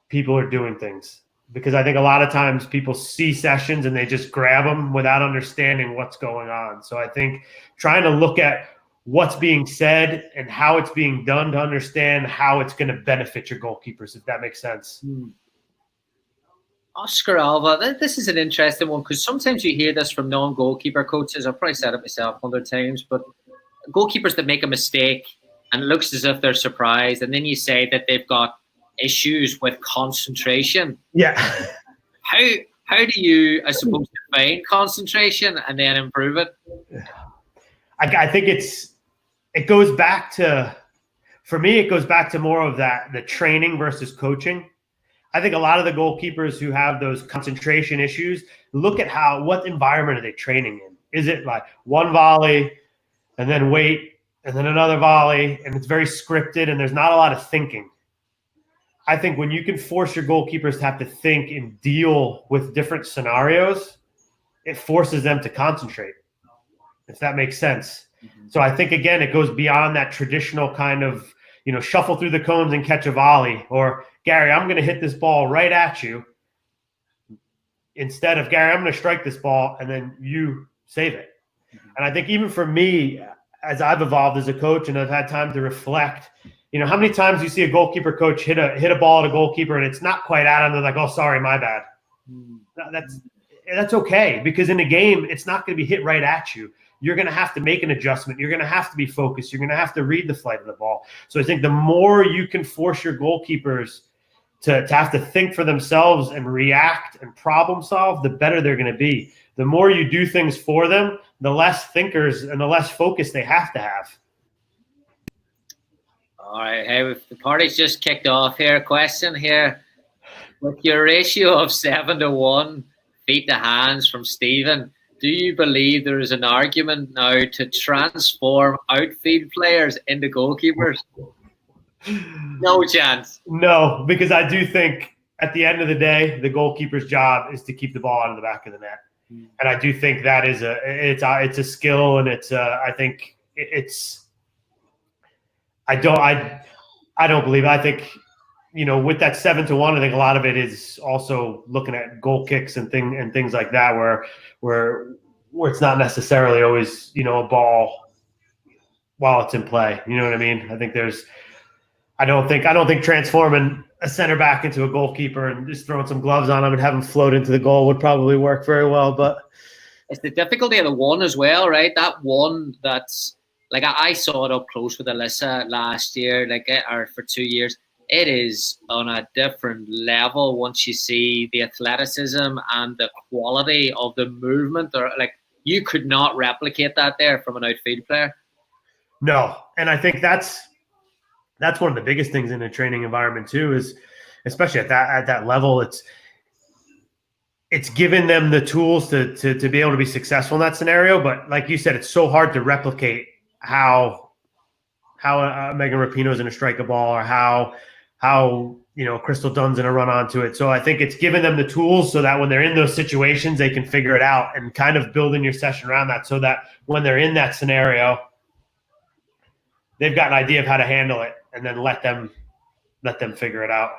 people are doing things. Because I think a lot of times people see sessions and they just grab them without understanding what's going on. So I think trying to look at what's being said and how it's being done to understand how it's going to benefit your goalkeepers, if that makes sense. Oscar Alva, this is an interesting one, because sometimes you hear this from non-goalkeeper coaches. I've probably said it myself 100 times, but goalkeepers that make a mistake and it looks as if they're surprised, and then you say that they've got issues with concentration. Yeah. How do you, I suppose, define concentration and then improve it? I think it goes back to, for me, it goes back to more of the training versus coaching. I think a lot of the goalkeepers who have those concentration issues look at what environment are they training in? Is it like one volley and then wait and then another volley, and it's very scripted and there's not a lot of thinking? I think when you can force your goalkeepers to have to think and deal with different scenarios, it forces them to concentrate, if that makes sense. Mm-hmm. So I think, again, it goes beyond that traditional kind of, shuffle through the cones and catch a volley, or Gary, I'm going to hit this ball right at you, instead of Gary, I'm going to strike this ball and then you save it. Mm-hmm. And I think even for me, as I've evolved as a coach and I've had time to reflect, how many times do you see a goalkeeper coach hit a ball at a goalkeeper and it's not quite at him? They're like, oh, sorry, my bad. That's okay, because in a game, it's not going to be hit right at you. You're going to have to make an adjustment. You're going to have to be focused. You're going to have to read the flight of the ball. So I think the more you can force your goalkeepers to have to think for themselves and react and problem solve, the better they're going to be. The more you do things for them, the less thinkers and the less focus they have to have. All right, hey, the party's just kicked off here. Question here. With your ratio of 7-1 feet to hands from Stephen, do you believe there is an argument now to transform outfield players into goalkeepers? No chance. No, because I do think at the end of the day, the goalkeeper's job is to keep the ball out of the back of the net. And I do think that is it's a skill, and I think it's. I don't believe it. I think, with that 7-1, I think a lot of it is also looking at goal kicks and things like that, where it's not necessarily always, a ball while it's in play. You know what I mean? I think I don't think transforming a center back into a goalkeeper and just throwing some gloves on him and having him float into the goal would probably work very well. But it's the difficulty of the one as well, right? That one that's, like, I saw it up close with Alyssa last year, or for 2 years. It is on a different level once you see the athleticism and the quality of the movement. Or you could not replicate that there from an outfield player. No, and I think that's one of the biggest things in a training environment too. Is especially at that level, it's given them the tools to be able to be successful in that scenario. But like you said, it's so hard to replicate how Megan Rapinoe is going to strike a ball, or how how Crystal Dunn's going to run onto it. So I think it's giving them the tools so that when they're in those situations, they can figure it out, and kind of building your session around that so that when they're in that scenario, they've got an idea of how to handle it, and then let them figure it out.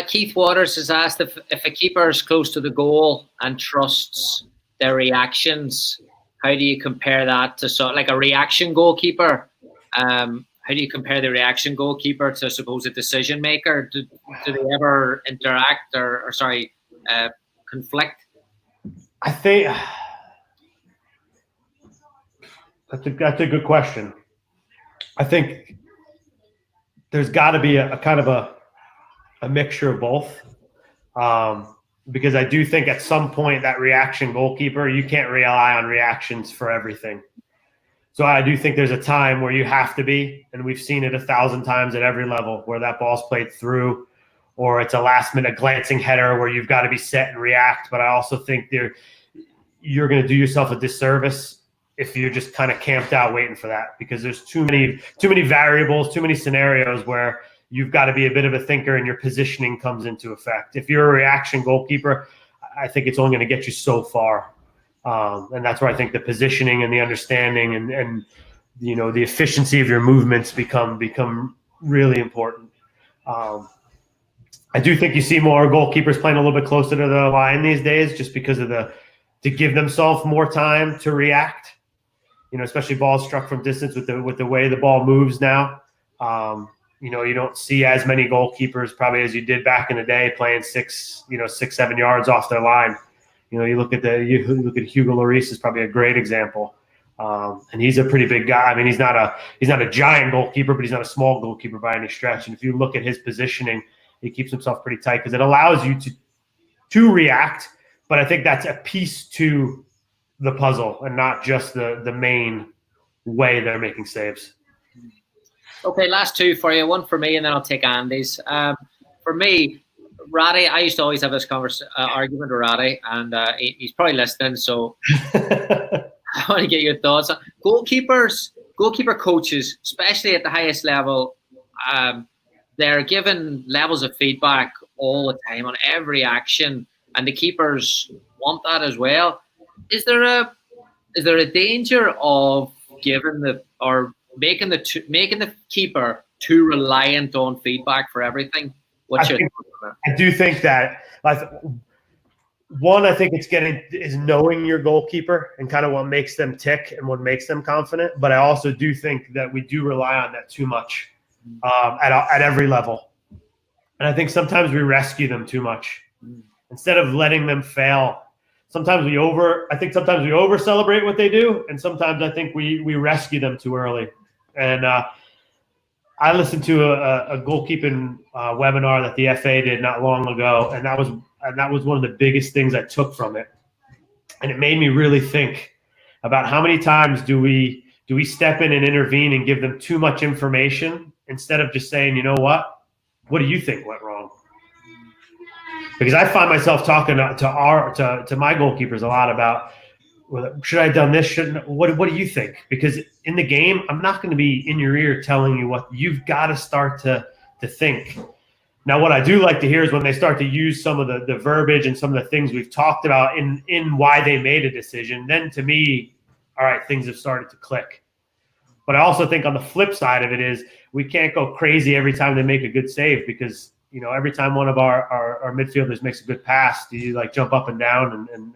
Keith Waters has asked if a keeper is close to the goal and trusts their reactions, how do you compare that to like a reaction goalkeeper? How do you compare the reaction goalkeeper to, suppose, a decision maker? Do they ever interact or conflict? I think that's a good question. I think there's got to be a kind of a mixture of both, because I do think at some point that reaction goalkeeper, you can't rely on reactions for everything. So I do think there's a time where you have to be, and we've seen it 1,000 times at every level, where that ball's played through, or it's a last-minute glancing header where you've got to be set and react. But I also think you're going to do yourself a disservice if you're just kind of camped out waiting for that, because there's too many variables, too many scenarios where you've got to be a bit of a thinker and your positioning comes into effect. If you're a reaction goalkeeper, I think it's only going to get you so far. And that's where I think the positioning and the understanding and the efficiency of your movements become really important. I do think you see more goalkeepers playing a little bit closer to the line these days, just because of to give themselves more time to react. Especially balls struck from distance with the way the ball moves now. You don't see as many goalkeepers probably as you did back in the day playing 6-7 yards off their line. You look at Hugo Lloris is probably a great example, and he's a pretty big guy. I mean, he's not a giant goalkeeper, but he's not a small goalkeeper by any stretch. And if you look at his positioning, he keeps himself pretty tight because it allows you to react. But I think that's a piece to the puzzle and not just the main way they're making saves. Okay, last two for you. One for me, and then I'll take Andy's. For me, Ratty, I used to always have this argument with Ratty, and he's probably listening, so I want to get your thoughts. Goalkeeper coaches, especially at the highest level, they're given levels of feedback all the time on every action, and the keepers want that as well. Is there a danger of making the keeper too reliant on feedback for everything? I do think that one, I think is knowing your goalkeeper and kind of what makes them tick and what makes them confident. But I also do think that we do rely on that too much at every level. And I think sometimes we rescue them too much instead of letting them fail. Sometimes we over celebrate what they do, and sometimes I think we rescue them too early. And I listened to a goalkeeping webinar that the FA did not long ago, and that was one of the biggest things I took from it. And it made me really think about how many times do we step in and intervene and give them too much information instead of just saying, you know what do you think went wrong? Because I find myself talking to my goalkeepers a lot about, should I have done this? What do you think? Because in the game, I'm not going to be in your ear telling you what you've got to start to think. Now, what I do like to hear is when they start to use some of the verbiage and some of the things we've talked about in why they made a decision. Then to me, all right, things have started to click. But I also think on the flip side of it is we can't go crazy every time they make a good save, because every time one of our midfielders makes a good pass, do you jump up and down and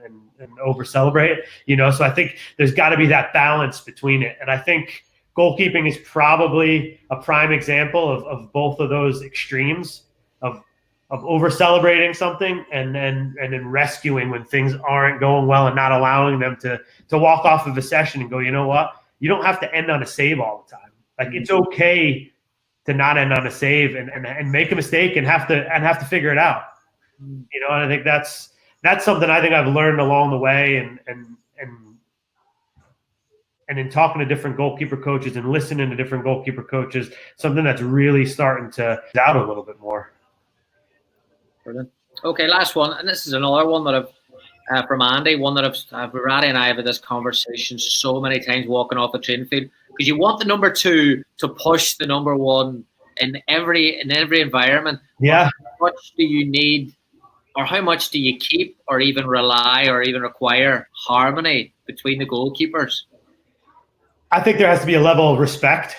over celebrate? So I think there's got to be that balance between it. And I think goalkeeping is probably a prime example of both of those extremes of over celebrating something and then rescuing when things aren't going well and not allowing them to walk off of a session and go, you know what? You don't have to end on a save all the time. It's okay to not end on a save and make a mistake and have to figure it out. And I think that's something I think I've learned along the way and in talking to different goalkeeper coaches and listening to different goalkeeper coaches, something that's really starting to out a little bit more. Brilliant. Okay, last one, and this is another one that I've from Andy, one that Ratty and I have had this conversation so many times walking off the training field, because you want the number two to push the number one in every environment. Yeah. How much do you need, or how much do you keep, or even rely, or even require harmony between the goalkeepers? I think there has to be a level of respect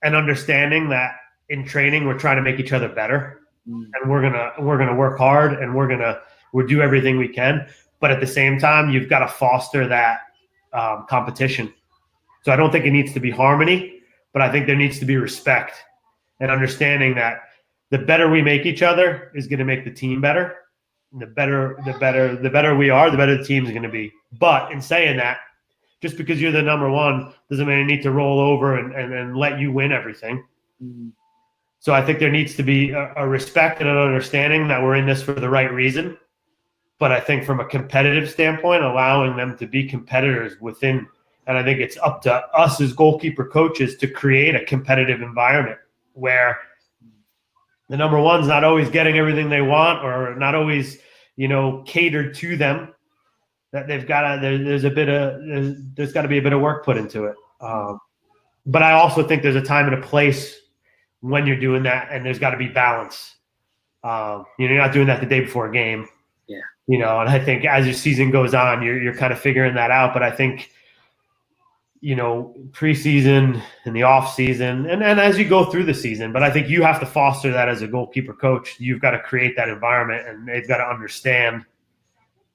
and understanding that in training we're trying to make each other better, and we're gonna work hard, and we'll do everything we can. But at the same time, you've got to foster that competition. So I don't think it needs to be harmony, but I think there needs to be respect and understanding that the better we make each other is going to make the team better. And the better we are, the better the team is going to be. But in saying that, just because you're the number one doesn't mean you need to roll over and let you win everything. So I think there needs to be a respect and an understanding that we're in this for the right reason. But I think from a competitive standpoint, allowing them to be competitors within, and I think it's up to us as goalkeeper coaches to create a competitive environment where the number one's not always getting everything they want, or not always, catered to them. That they've got to, there's got to be a bit of work put into it. But I also think there's a time and a place when you're doing that, and there's got to be balance. You're not doing that the day before a game. Yeah. And I think as your season goes on, you're kind of figuring that out. But I think, preseason and the off season, and as you go through the season, but I think you have to foster that as a goalkeeper coach. You've got to create that environment, and they've got to understand.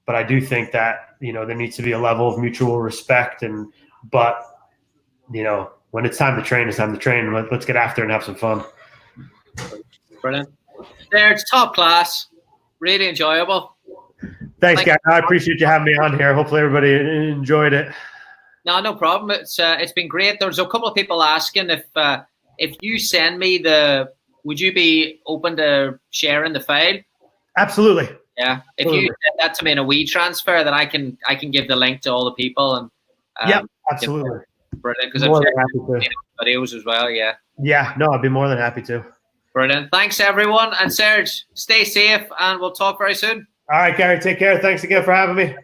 But I do think that, there needs to be a level of mutual respect, but when it's time to train, it's time to train. Let's get after it and have some fun. Brilliant. There, it's top class. Really enjoyable. Thanks, guys. I appreciate you having me on here. Hopefully everybody enjoyed it. No problem. It's been great. There's a couple of people asking if you send me would you be open to sharing the file? Absolutely. Yeah. If you send that to me in a WeTransfer, then I can give the link to all the people and yeah, absolutely. Brilliant. Because I'm checking videos as well. Yeah. Yeah. No, I'd be more than happy to. Brilliant. Thanks everyone, and Serge, stay safe, and we'll talk very soon. All right, Gary. Take care. Thanks again for having me.